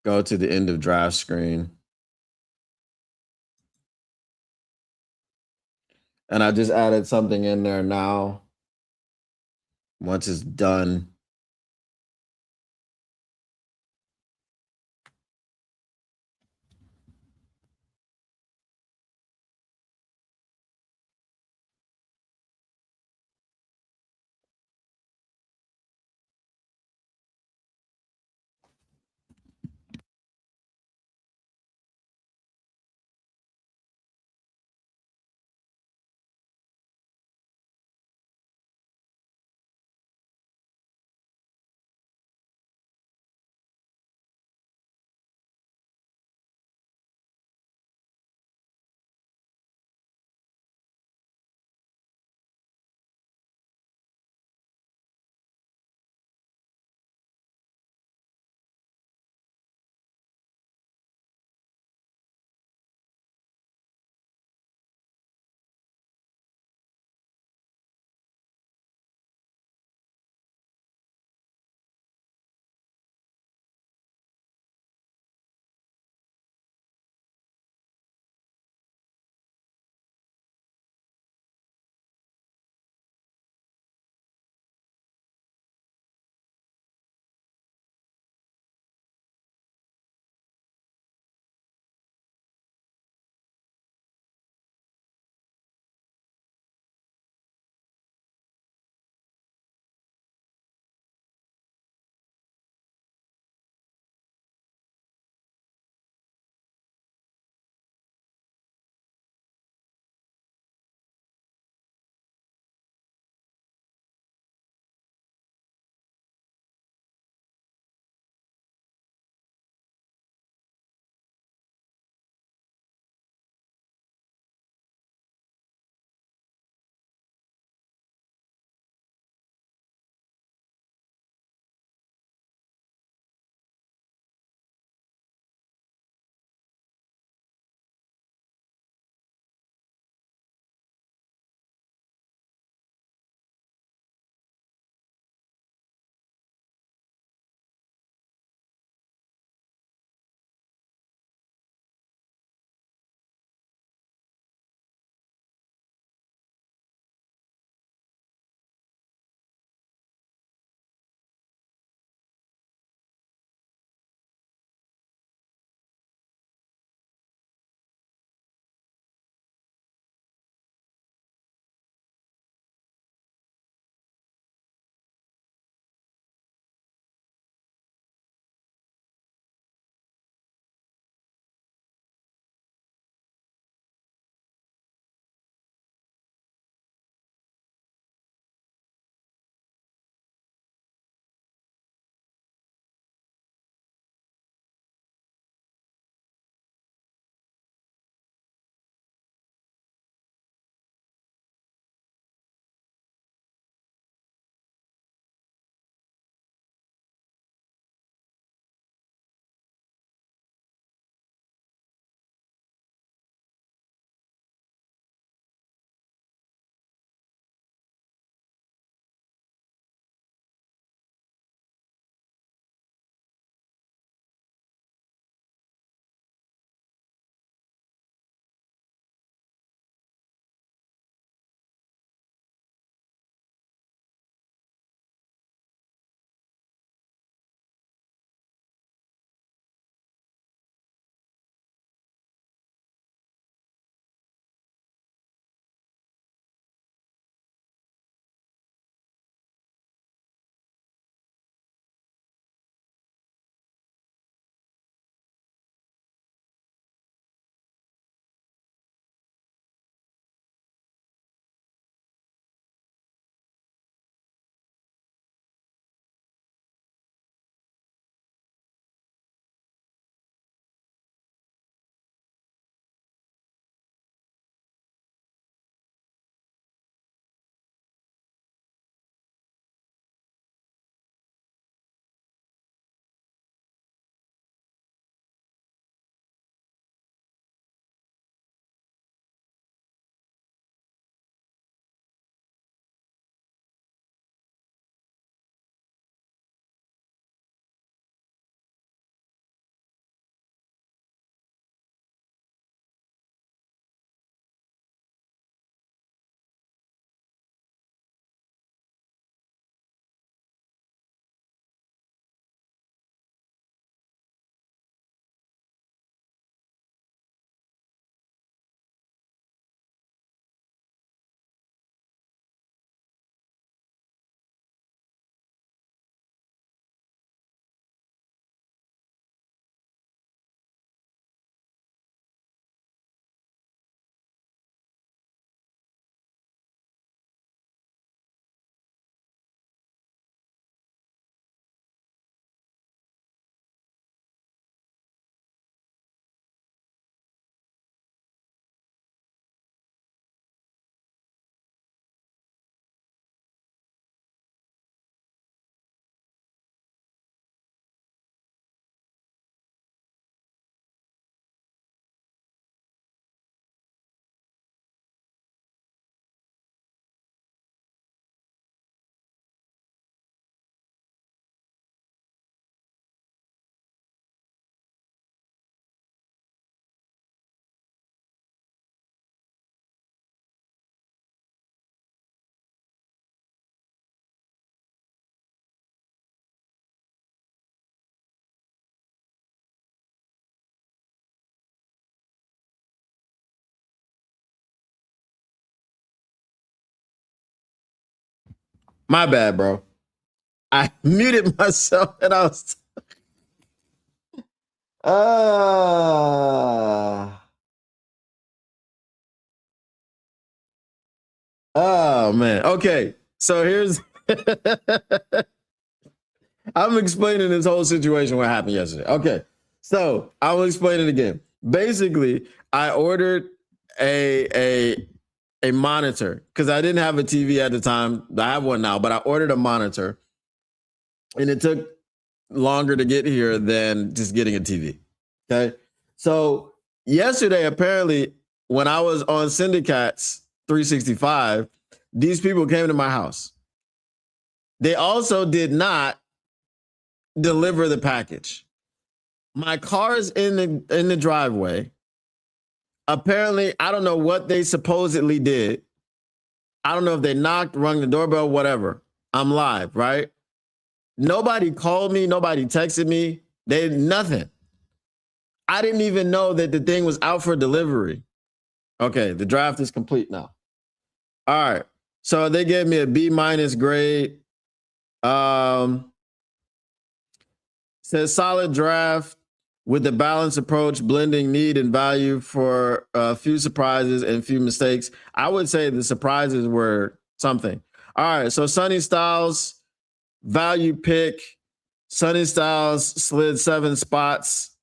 go to the end of draft screen. And I just added something in there now. Once it's done. My bad, bro. I muted myself and I was. Oh man. Okay. So here's I'm explaining this whole situation what happened yesterday. Okay. So I will explain it again. Basically, I ordered a monitor because I didn't have a TV at the time. I have one now, but I ordered a monitor and it took longer to get here than just getting a TV. Okay. So yesterday, apparently, when I was on Syndicate's 365, these people came to my house. They also did not deliver the package. My car's in the driveway. Apparently, I don't know what they supposedly did. I don't know if they knocked, rung the doorbell, whatever. I'm live, right? Nobody called me. Nobody texted me. They nothing. I didn't even know that the thing was out for delivery. Okay, the draft is complete now. All right. So they gave me a B- grade. Says solid draft with a balanced approach, blending need and value for a few surprises and few mistakes. I would say the surprises were something. All right. So Sonny Styles, value pick. Sonny Styles slid 7 spots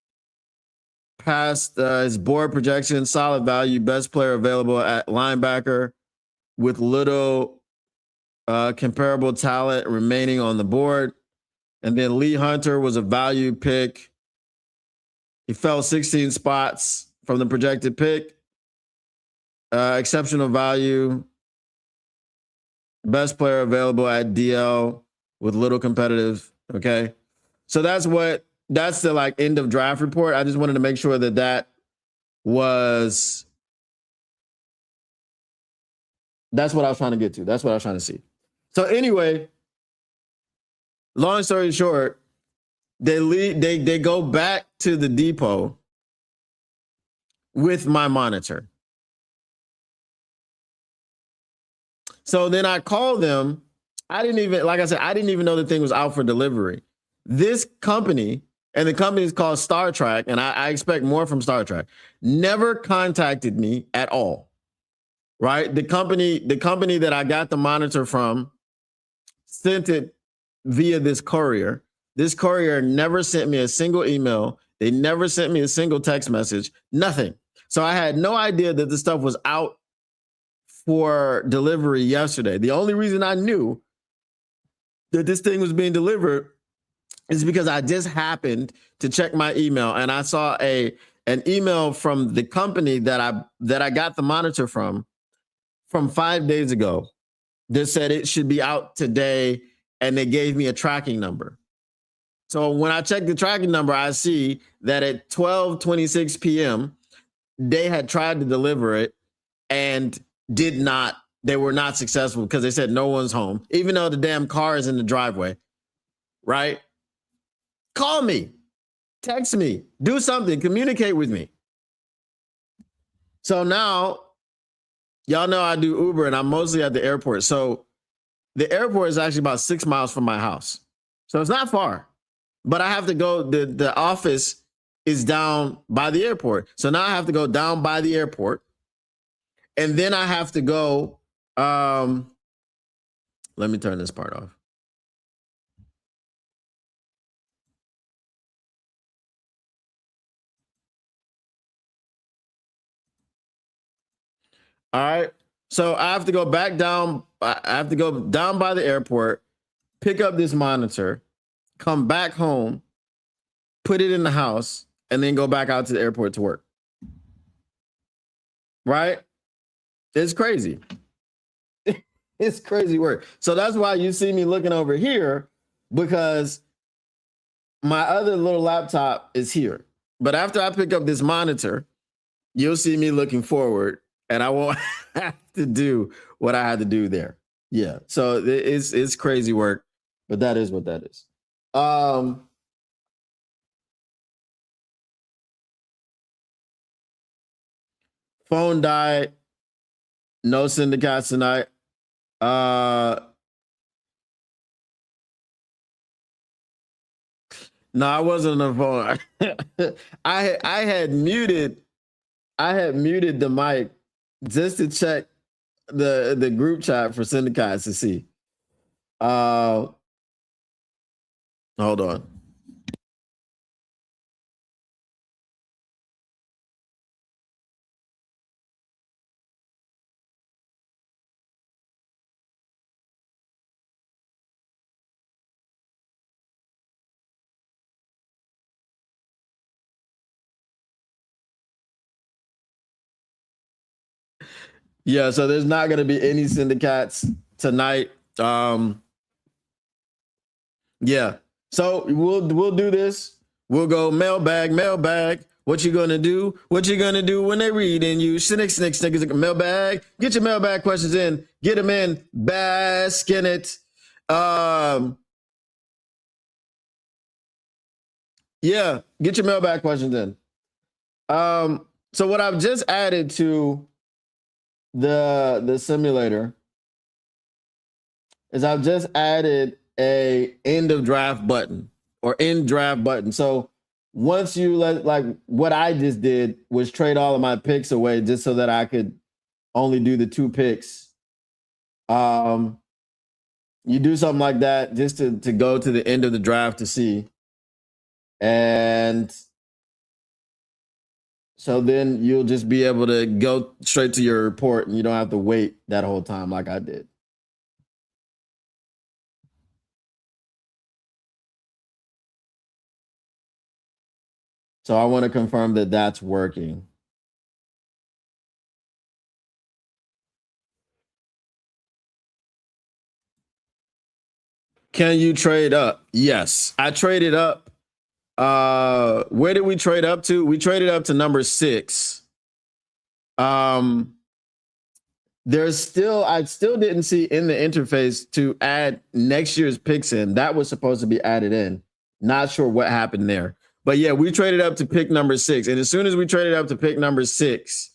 past his board projection, solid value, best player available at linebacker with little comparable talent remaining on the board. And then Lee Hunter was a value pick. He fell 16 spots from the projected pick. Exceptional value, best player available at DL with little competitive. Okay. So that's the like end of draft report. I just wanted to make sure that was, that's what I was trying to get to. That's what I was trying to see. So anyway, long story short, they go back to the depot with my monitor. So then I called them. I didn't even, like I said, I didn't even know the thing was out for delivery. This company, and the company is called Star Trek, and I expect more from Star Trek, never contacted me at all. Right? The company that I got the monitor from sent it via this courier. This courier never sent me a single email. They never sent me a single text message, nothing. So I had no idea that the stuff was out for delivery yesterday. The only reason I knew that this thing was being delivered is because I just happened to check my email and I saw an email from the company that I got the monitor from 5 days ago that said it should be out today, and they gave me a tracking number. So when I check the tracking number, I see that at 12:26 p.m. they had tried to deliver it and did not. They were not successful because they said no one's home, even though the damn car is in the driveway. Right? Call me, text me, do something, communicate with me. So now, y'all know I do Uber and I'm mostly at the airport. So the airport is actually about 6 miles from my house. So it's not far, but I have to go. The office is down by the airport. So now I have to go down by the airport. And then I have to go. Let me turn this part off. All right. So I have to go back down. I have to go down by the airport, pick up this monitor, come back home, put it in the house, and then go back out to the airport to work. Right? It's crazy. It's crazy work. So that's why you see me looking over here, because my other little laptop is here. But after I pick up this monitor, you'll see me looking forward and I won't have to do what I had to do there. Yeah. So it's crazy work, but that is what that is. Phone died. No syndicates tonight. No, I wasn't on the phone. I had muted the mic just to check the group chat for syndicates to see. Hold on. Yeah, so there's not going to be any syndicates tonight. Yeah. So we'll do this. We'll go mailbag. What you gonna do? What you gonna do when they read and you snick mailbag? Get your mailbag questions in. Get them in. Bask in it. Yeah. Get your mailbag questions in. So what I've just added to the simulator is I've just added a end of draft button or end draft button. So once you like what I just did was trade all of my picks away just so that I could only do the 2 picks. You do something like that just to go to the end of the draft to see. And so then you'll just be able to go straight to your report and you don't have to wait that whole time like I did. So I want to confirm that that's working. Can you trade up? Yes, I traded up. Where did we trade up to? We traded up to number 6. I still didn't see in the interface to add next year's picks in. That was supposed to be added in. Not sure what happened there. But yeah, we traded up to pick number 6. And as soon as we traded up to pick number 6,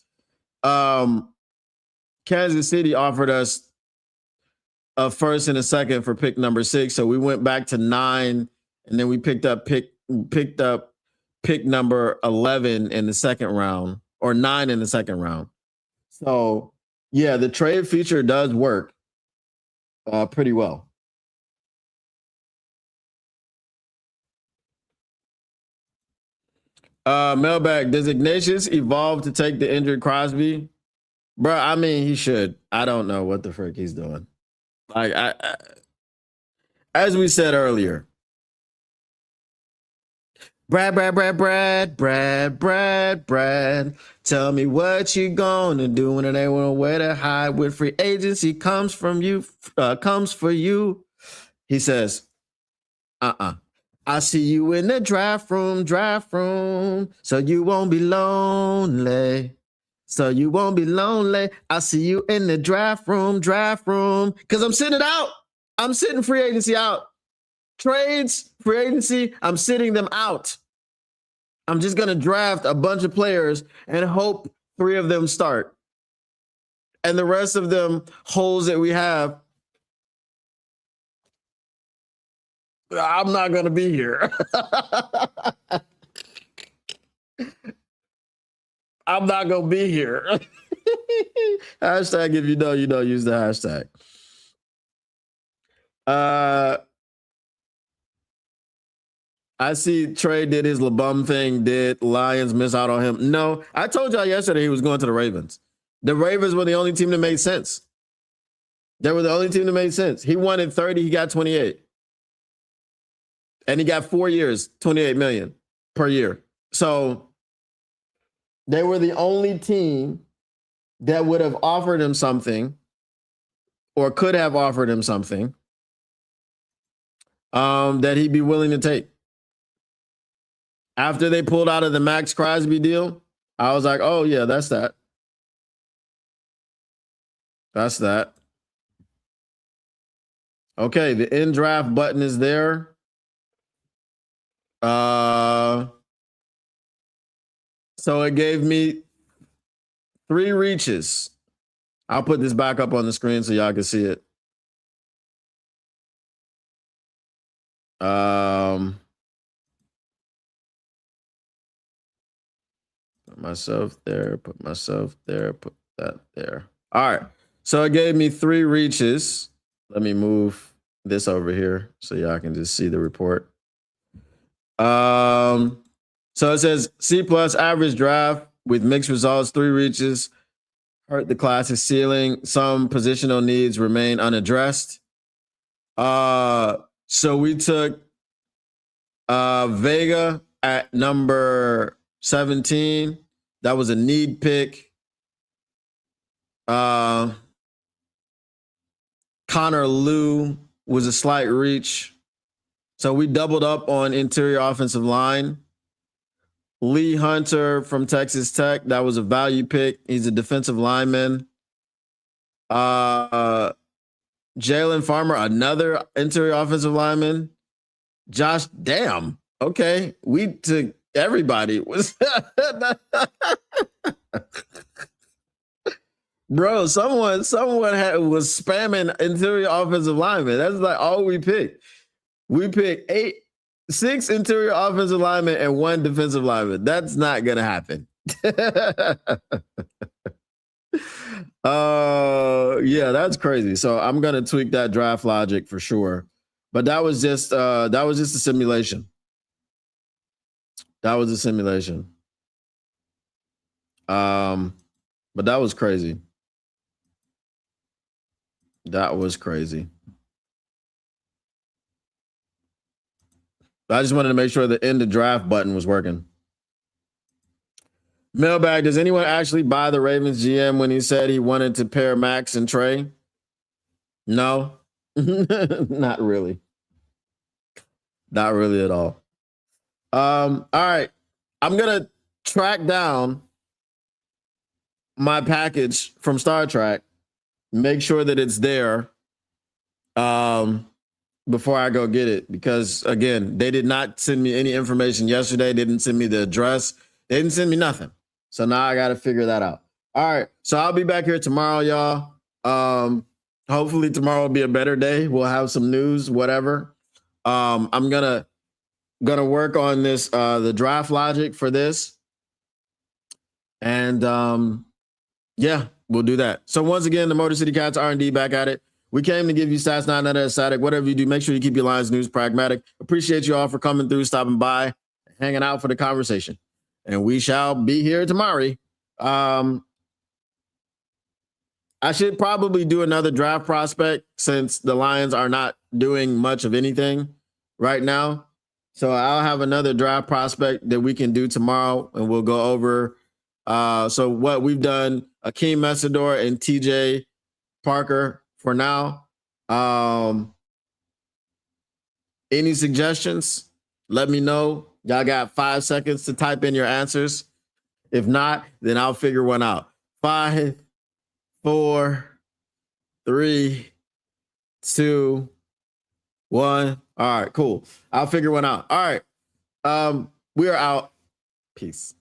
Kansas City offered us a first and a second for pick number 6. So we went back to 9, and then we picked up pick number 11 in the second round, or 9 in the second round. So yeah, the trade feature does work pretty well. Mailbag, does Ignatius evolve to take the injured Crosby? Bro, I mean, he should. I don't know what the frick he's doing. Like, as we said earlier, Brad. Tell me what you gonna do when they want where to hide with free agency comes from you, comes for you. He says, I see you in the draft room, so you won't be lonely. So you won't be lonely. I see you in the draft room, because I'm sitting it out. I'm sitting free agency out. Trades, free agency, I'm sitting them out. I'm just going to draft a bunch of players and hope 3 of them start. And the rest of them holes that we have, I'm not going to be here. I'm not going to be here. Hashtag if you know, use the hashtag. I see Trey did his LeBum thing. Did Lions miss out on him? No. I told y'all yesterday he was going to the Ravens. The Ravens were the only team that made sense. They were the only team that made sense. He wanted 30, he got 28. And he got 4 years, 28 million per year. So they were the only team that would have offered him something or could have offered him something that he'd be willing to take. After they pulled out of the Max Crosby deal, I was like, oh, yeah, that's that. That's that. Okay, the end draft button is there. So it gave me 3 reaches. I'll put this back up on the screen so y'all can see it. myself there, put myself there, put that there. All right. So it gave me 3 reaches. Let me move this over here so y'all can just see the report. So it says C plus average draft with mixed results, 3 reaches, hurt the class's ceiling. Some positional needs remain unaddressed. So we took Vega at number 17. That was a need pick. Connor Liu was a slight reach. So we doubled up on interior offensive line. Lee Hunter from Texas Tech, that was a value pick. He's a defensive lineman. Jalen Farmer, another interior offensive lineman. Josh, damn. Okay, we took everybody. Bro, someone was spamming interior offensive linemen. That's like all we picked. We picked 6 interior offensive linemen and 1 defensive lineman. That's not gonna happen. Yeah, that's crazy. So I'm gonna tweak that draft logic for sure. But that was just a simulation. That was a simulation. But that was crazy. That was crazy. I just wanted to make sure the end of draft button was working. Mailbag, does anyone actually buy the Ravens GM when he said he wanted to pair Max and Trey? No, not really. Not really at all. All right. I'm going to track down my package from Star Trek, make sure that it's there before I go get it. Because, again, they did not send me any information yesterday. They didn't send me the address. They didn't send me nothing. So now I got to figure that out. All right. So I'll be back here tomorrow, y'all. Hopefully tomorrow will be a better day. We'll have some news, whatever. I'm gonna work on this, the draft logic for this. And yeah, we'll do that. So once again, the Motor City Cats R&D back at it. We came to give you stats, not another static. Whatever you do, make sure you keep your Lions news pragmatic. Appreciate you all for coming through, stopping by, hanging out for the conversation. And we shall be here tomorrow. I should probably do another draft prospect since the Lions are not doing much of anything right now. So I'll have another draft prospect that we can do tomorrow, and we'll go over. So what we've done, Akeem Messidor and TJ Parker for now. Any suggestions? Let me know. Y'all got 5 seconds to type in your answers. If not, then I'll figure one out. 5, 4, 3, 2, 1. All right, cool. I'll figure one out. All right. We are out. Peace.